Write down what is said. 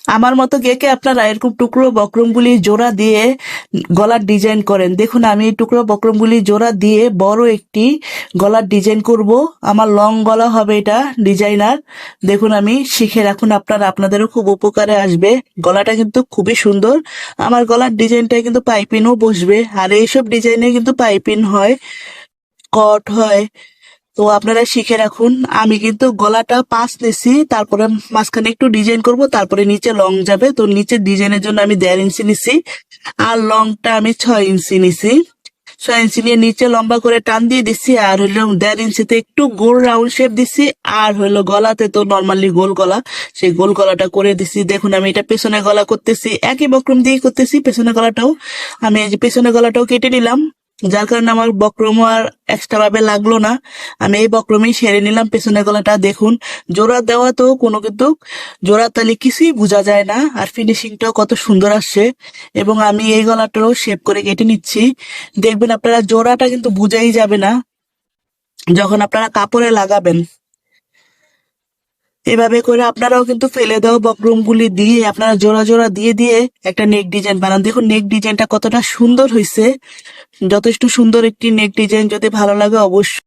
আমার মতো কে কে আপনারা এরকম টুকরো বক্রমগুলি জোড়া দিয়ে গলার ডিজাইন করেন? দেখুন আমি এই টুকরো বক্রমগুলি জোড়া দিয়ে বড় একটি গলার ডিজাইন করব। আমার লং গলা হবে এটা ডিজাইনার। দেখুন আমি শিখে রাখুন, আপনারা আপনাদেরও খুব উপকারে আসবে। গলাটা কিন্তু খুবই সুন্দর। আমার গলার ডিজাইনটা কিন্তু পাইপিনও বসবে, আর এইসব ডিজাইনে কিন্তু পাইপিন হয়, কট হয়। তো আপনারা শিখে রাখুন। আমি কিন্তু গলাটা 5 নিছি, তারপরে মাঝখানে একটু ডিজাইন করব, তারপরে নিচে লং যাবে। তো নিচে ডিজাইনের জন্য আমি 1.5 ইঞ্চি নিছি, আর লংটা আমি 6 ইঞ্চি নিছি। 6 ইঞ্চি নিয়ে নিচে লম্বা করে টান দিয়ে দিচ্ছি, আর হইলো 1.5 ইঞ্চিতে একটু গোল রাউন্ড শেপ দিচ্ছি। আর হইলো গলাতে তো নর্মালি গোল গলা, সেই গোল গলাটা করে দিচ্ছি। দেখুন আমি এটা পেছনে গলা করতেছি, একই বক্রম দিয়ে করতেছি। পেছনে গলাটাও আমি এই যে পেছনে গলাটাও কেটে নিলাম, যার কারণে আমার বক্রম আর এক্সট্রা ভাবে লাগলো না। আমি এই বক্রমেই সেরে নিলাম পেছনে গলাটা। দেখুন জোড়া দেওয়া তো কোনো কিন্তু জোড়া তালি কিছুই বোঝা যায় না, আর ফিনিশিংটাও কত সুন্দর আসছে। এবং আমি এই গলাটাও শেপ করে কেটে নিচ্ছি। দেখবেন আপনারা জোড়াটা কিন্তু বোঝাই যাবে না যখন আপনারা কাপড়ে লাগাবেন। এভাবে করে আপনারাও কিন্তু ফেলে দেওয়া বক্রম গুলি দিয়ে আপনারা জোড়া জোড়া দিয়ে দিয়ে একটা নেক ডিজাইন বানান। দেখুন নেক ডিজাইনটা কতটা সুন্দর হয়েছে। যথেষ্ট সুন্দর একটি নেক ডিজাইন। যদি ভালো লাগে অবশ্যই